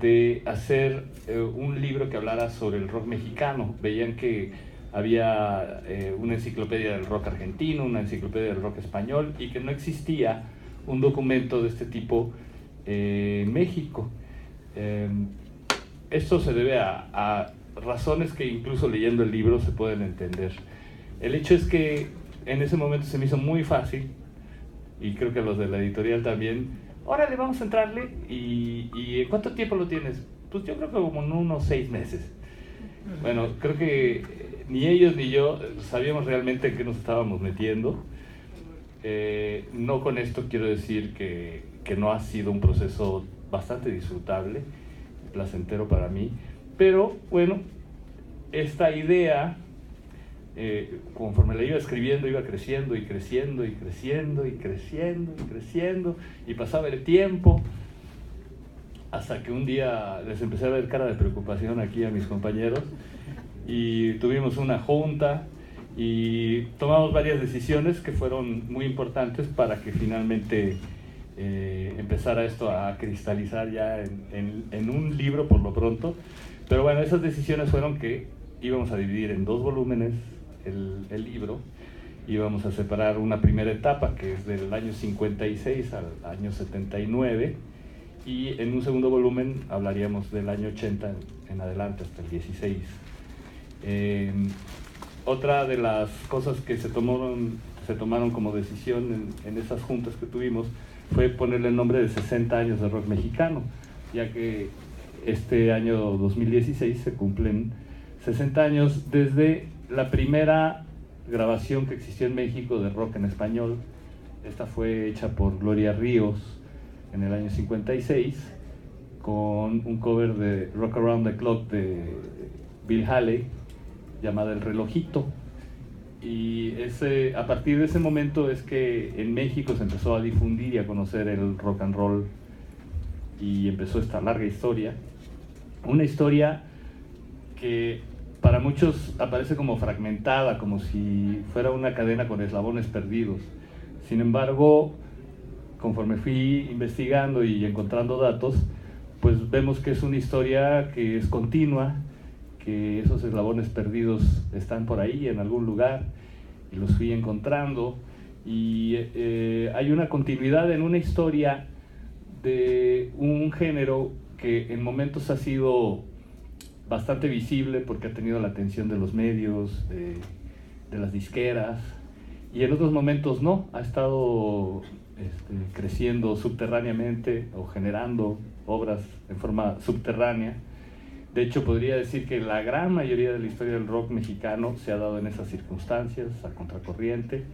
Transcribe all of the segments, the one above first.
de hacer un libro que hablara sobre el rock mexicano. Veían que había una enciclopedia del rock argentino, una enciclopedia del rock español, y que no existía un documento de este tipo en México. Esto se debe a razones que incluso leyendo el libro se pueden entender. El hecho es que en ese momento se me hizo muy fácil, y creo que a los de la editorial también, órale, vamos a entrarle. ¿Y en cuánto tiempo lo tienes? Pues yo creo que como en unos 6 meses. Bueno, creo que ni ellos ni yo sabíamos realmente en qué nos estábamos metiendo. No con esto quiero decir que no ha sido un proceso bastante disfrutable, placentero para mí, pero bueno, esta idea, conforme la iba escribiendo, iba creciendo y creciendo y creciendo y creciendo y creciendo, y pasaba el tiempo, hasta que un día les empecé a ver cara de preocupación aquí a mis compañeros, y tuvimos una junta y tomamos varias decisiones que fueron muy importantes para que finalmente empezara esto a cristalizar ya en un libro por lo pronto. Pero bueno, esas decisiones fueron que íbamos a dividir en 2 volúmenes el libro, íbamos a separar una primera etapa que es del año 56 al año 79, y en un segundo volumen hablaríamos del año 80 en adelante hasta el 16. Otra de las cosas que se tomaron como decisión en esas juntas que tuvimos fue ponerle el nombre de 60 años de rock mexicano, ya que este año 2016 se cumplen 60 años desde la primera grabación que existió en México de rock en español. Esta fue hecha por Gloria Ríos en el año 56, con un cover de Rock Around the Clock de Bill Haley, llamada El Relojito. Y a partir de ese momento es que en México se empezó a difundir y a conocer el rock and roll, y empezó esta larga historia, una historia que para muchos aparece como fragmentada, como si fuera una cadena con eslabones perdidos. Sin embargo, conforme fui investigando y encontrando datos, pues vemos que es una historia que es continua, que esos eslabones perdidos están por ahí en algún lugar, y los fui encontrando, y hay una continuidad en una historia de un género que en momentos ha sido bastante visible porque ha tenido la atención de los medios, de las disqueras, y en otros momentos no, ha estado creciendo subterráneamente o generando obras en forma subterránea. De hecho, podría decir que la gran mayoría de la historia del rock mexicano se ha dado en esas circunstancias, a contracorriente,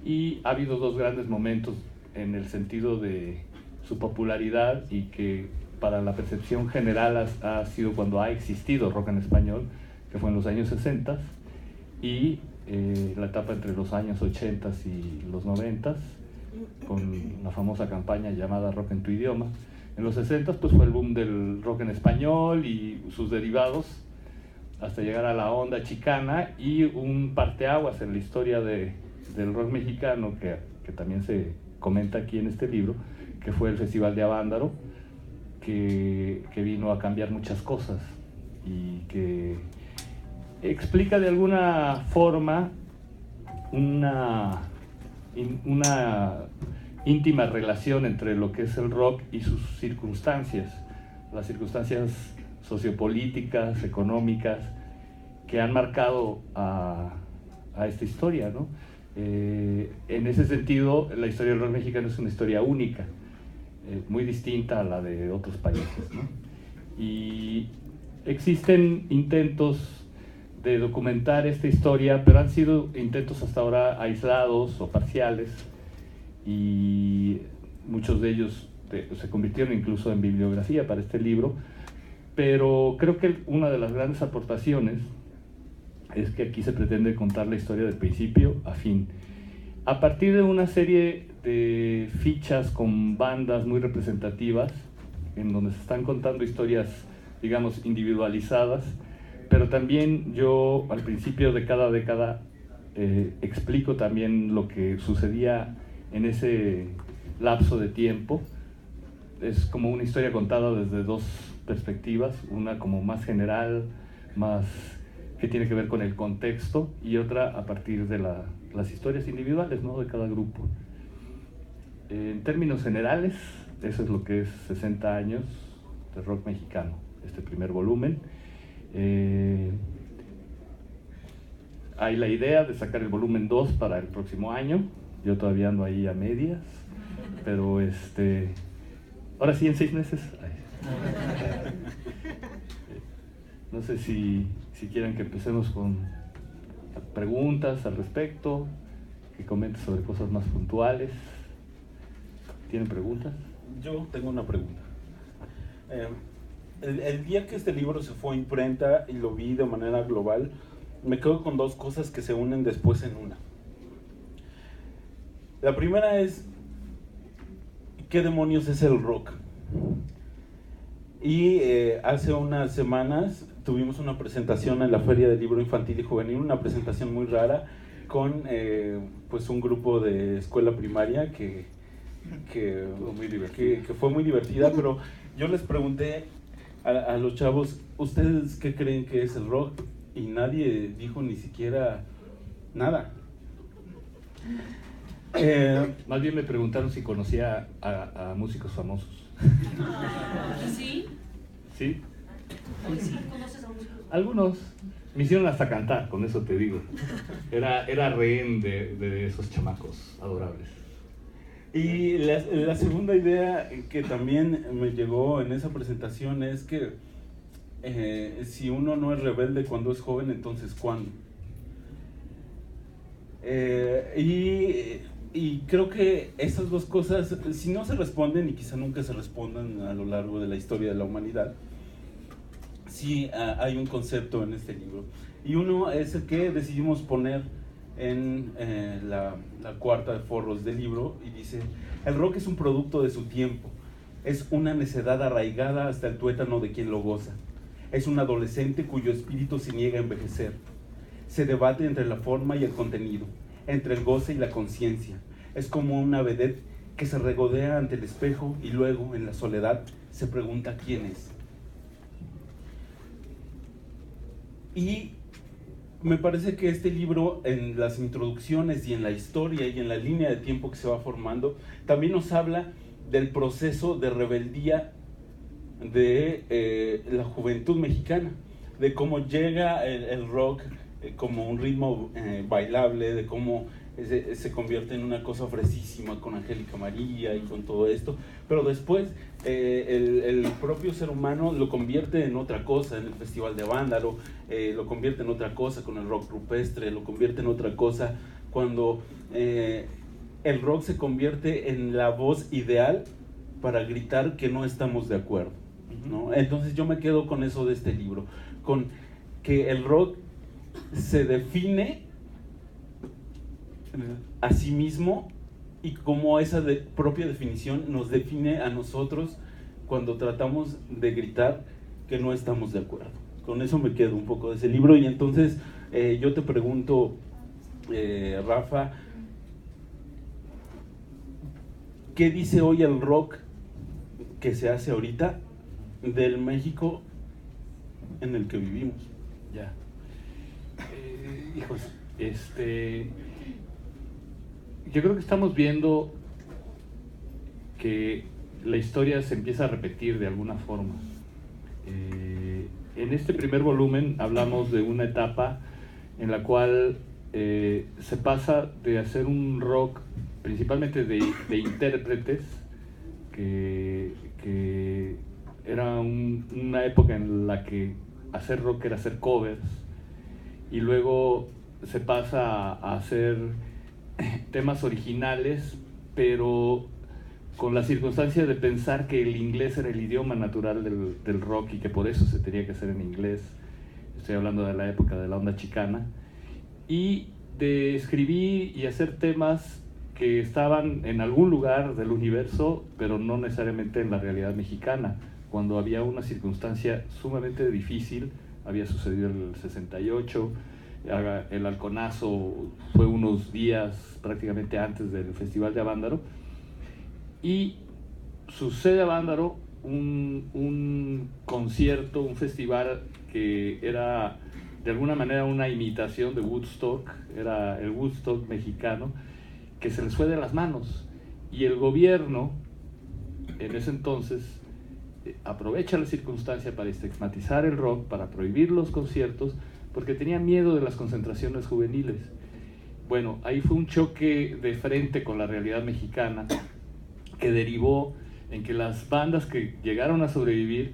y ha habido 2 grandes momentos en el sentido de su popularidad, y que para la percepción general ha sido cuando ha existido rock en español, que fue en los años 60 y la etapa entre los años 80 y los 90, con la famosa campaña llamada Rock en tu idioma. En los 60 pues fue el boom del rock en español y sus derivados, hasta llegar a la onda chicana, y un parteaguas en la historia del rock mexicano que también se comenta aquí en este libro, que fue el Festival de Avándaro, que vino a cambiar muchas cosas y que explica de alguna forma una íntima relación entre lo que es el rock y sus circunstancias, las circunstancias sociopolíticas, económicas, que han marcado a esta historia, ¿no? En ese sentido, la historia del rock mexicano es una historia única, muy distinta a la de otros países, ¿no? Y existen intentos de documentar esta historia, pero han sido intentos hasta ahora aislados o parciales, y muchos de ellos se convirtieron incluso en bibliografía para este libro. Pero creo que una de las grandes aportaciones es que aquí se pretende contar la historia de principio a fin, a partir de una serie de fichas con bandas muy representativas, en donde se están contando historias, digamos, individualizadas, pero también yo al principio de cada década explico también lo que sucedía en ese lapso de tiempo, es como una historia contada desde dos perspectivas, una como más general, más que tiene que ver con el contexto, y otra a partir de las historias individuales, ¿no?, de cada grupo. En términos generales, eso es lo que es 60 años de rock mexicano, este primer volumen. Hay la idea de sacar el volumen 2 para el próximo año. Yo todavía ando ahí a medias, pero ahora sí, en 6 meses. No sé si quieren que empecemos con preguntas al respecto, que comenten sobre cosas más puntuales. ¿Tienen preguntas? Yo tengo una pregunta. El día que este libro se fue a imprenta y lo vi de manera global, me quedo con dos cosas que se unen después en una. La primera es, ¿qué demonios es el rock? Y hace unas semanas tuvimos una presentación en la Feria del Libro Infantil y Juvenil, una presentación muy rara con pues un grupo de escuela primaria que fue muy divertida, pero yo les pregunté a los chavos, ¿ustedes qué creen que es el rock? Y nadie dijo ni siquiera nada. Más bien me preguntaron si conocía a músicos famosos. ¿Sí? ¿Sí? ¿Sí conoces a músicos? Algunos. Me hicieron hasta cantar, con eso te digo. Era rehén de esos chamacos adorables. Y la segunda idea que también me llegó en esa presentación es que si uno no es rebelde cuando es joven, entonces ¿cuándo? Y creo que esas dos cosas, si no se responden, y quizá nunca se respondan a lo largo de la historia de la humanidad, sí hay un concepto en este libro. Y uno es el que decidimos poner en la cuarta de forros del libro, y dice: el rock es un producto de su tiempo, es una necedad arraigada hasta el tuétano de quien lo goza, es un adolescente cuyo espíritu se niega a envejecer, se debate entre la forma y el contenido, entre el goce y la conciencia, es como una vedette que se regodea ante el espejo y luego, en la soledad, se pregunta quién es. Y me parece que este libro, en las introducciones y en la historia y en la línea de tiempo que se va formando, también nos habla del proceso de rebeldía de la juventud mexicana, de cómo llega el rock como un ritmo bailable, de cómo se convierte en una cosa fresísima con Angélica María y con todo esto, pero después el propio ser humano lo convierte en otra cosa, en el Festival de Avándaro, lo convierte en otra cosa con el rock rupestre, lo convierte en otra cosa cuando el rock se convierte en la voz ideal para gritar que no estamos de acuerdo, ¿no? Entonces yo me quedo con eso de este libro, con que el rock se define a sí mismo y como esa propia definición nos define a nosotros cuando tratamos de gritar que no estamos de acuerdo. Con eso me quedo un poco de ese libro. Y entonces yo te pregunto, Rafa, ¿qué dice hoy el rock que se hace ahorita del México en el que vivimos? Ya. Hijos, yo creo que estamos viendo que la historia se empieza a repetir de alguna forma. En este primer volumen hablamos de una etapa en la cual se pasa de hacer un rock principalmente de intérpretes, que era una época en la que hacer rock era hacer covers, y luego se pasa a hacer temas originales, pero con la circunstancia de pensar que el inglés era el idioma natural del rock y que por eso se tenía que hacer en inglés. Estoy hablando de la época de la onda chicana, y de escribir y hacer temas que estaban en algún lugar del universo, pero no necesariamente en la realidad mexicana, cuando había una circunstancia sumamente difícil. Había sucedido el 68, el halconazo fue unos días prácticamente antes del Festival de Avándaro, y sucede a Vándaro un concierto, un festival que era de alguna manera una imitación de Woodstock, era el Woodstock mexicano, que se les fue de las manos, y el gobierno en ese entonces aprovecha la circunstancia para estigmatizar el rock, para prohibir los conciertos, porque tenía miedo de las concentraciones juveniles. Bueno, ahí fue un choque de frente con la realidad mexicana que derivó en que las bandas que llegaron a sobrevivir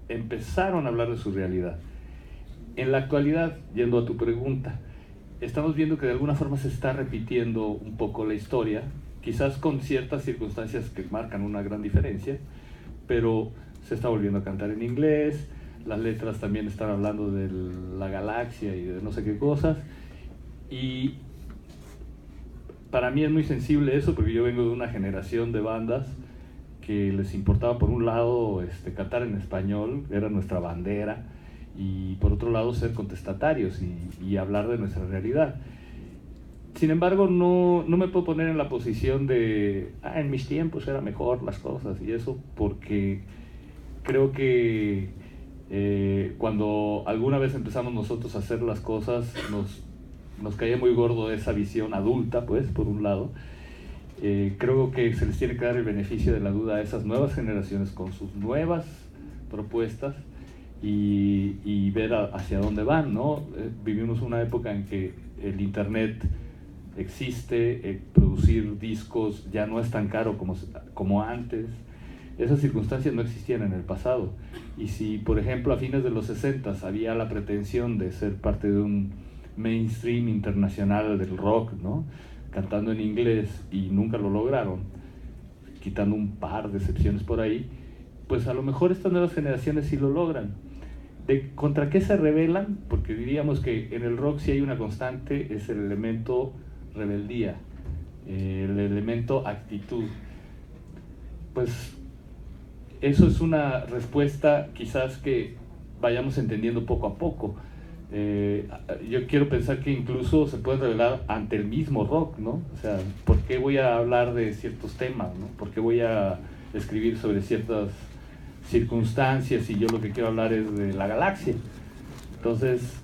empezaron a hablar de su realidad. En la actualidad, yendo a tu pregunta, estamos viendo que de alguna forma se está repitiendo un poco la historia, quizás con ciertas circunstancias que marcan una gran diferencia, pero se está volviendo a cantar en inglés, las letras también están hablando de la galaxia y de no sé qué cosas, y para mí es muy sensible eso, porque yo vengo de una generación de bandas que les importaba por un lado cantar en español, era nuestra bandera, y por otro lado ser contestatarios y hablar de nuestra realidad. Sin embargo, no me puedo poner en la posición de en mis tiempos era mejor las cosas y eso, porque creo que cuando alguna vez empezamos nosotros a hacer las cosas nos caía muy gordo esa visión adulta, pues, por un lado. Creo que se les tiene que dar el beneficio de la duda a esas nuevas generaciones con sus nuevas propuestas y ver hacia dónde van, ¿no? Vivimos una época en que el internet existe, producir discos ya no es tan caro como antes. Esas circunstancias no existían en el pasado, y si por ejemplo a fines de los 60 había la pretensión de ser parte de un mainstream internacional del rock, ¿no?, cantando en inglés, y nunca lo lograron, quitando un par de excepciones por ahí, pues a lo mejor estas nuevas generaciones sí lo logran. ¿Contra qué se rebelan? Porque diríamos que en el rock sí hay una constante, es el elemento rebeldía, el elemento actitud. Pues eso es una respuesta quizás que vayamos entendiendo poco a poco. Yo quiero pensar que incluso se puede revelar ante el mismo rock, ¿no? O sea, ¿por qué voy a hablar de ciertos temas, ¿no? ¿Por qué voy a escribir sobre ciertas circunstancias y yo lo que quiero hablar es de la galaxia? Entonces,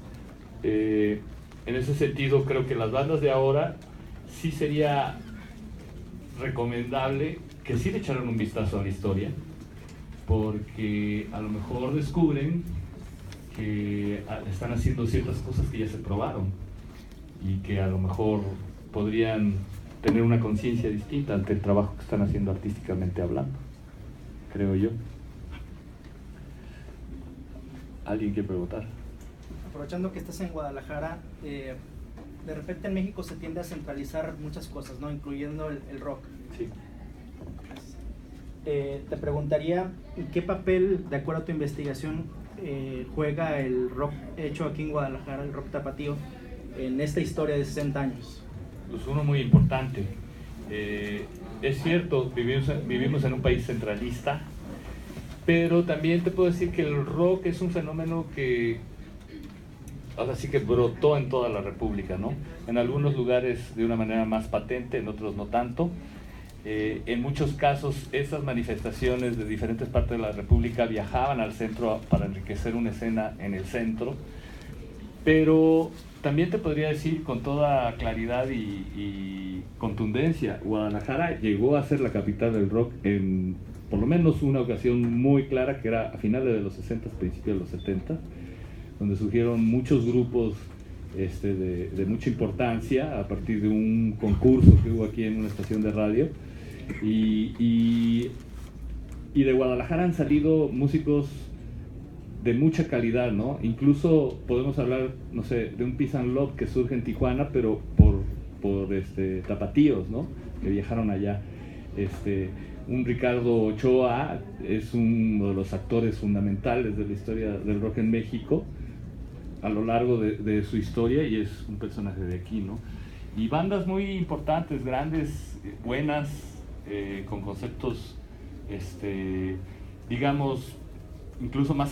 en ese sentido creo que las bandas de ahora sí sería recomendable que sí le echaran un vistazo a la historia, porque a lo mejor descubren que están haciendo ciertas cosas que ya se probaron y que a lo mejor podrían tener una conciencia distinta ante el trabajo que están haciendo artísticamente hablando, creo yo. ¿Alguien quiere preguntar? Aprovechando que estás en Guadalajara, de repente en México se tiende a centralizar muchas cosas, ¿no?, incluyendo el rock. Sí. Te preguntaría, ¿qué papel, de acuerdo a tu investigación, juega el rock hecho aquí en Guadalajara, el rock tapatío, en esta historia de 60 años? Pues uno muy importante. Es cierto, vivimos en un país centralista, pero también te puedo decir que el rock es un fenómeno que ahora sí que brotó en toda la República, ¿no? En algunos lugares de una manera más patente, en otros no tanto. En muchos casos esas manifestaciones de diferentes partes de la República viajaban al centro para enriquecer una escena en el centro, pero también te podría decir con toda claridad y contundencia, Guadalajara llegó a ser la capital del rock en por lo menos una ocasión muy clara, que era a finales de los 60, principios de los 70, donde surgieron muchos grupos de mucha importancia a partir de un concurso que hubo aquí en una estación de radio, y de Guadalajara han salido músicos de mucha calidad, ¿no? Incluso podemos hablar, no sé, de un Peace and Love que surge en Tijuana, pero por tapatíos, ¿no?, que viajaron allá. Un Ricardo Ochoa es uno de los actores fundamentales de la historia del rock en México a lo largo de su historia, y es un personaje de aquí, ¿no? Y bandas muy importantes, grandes, buenas, con conceptos, digamos, incluso más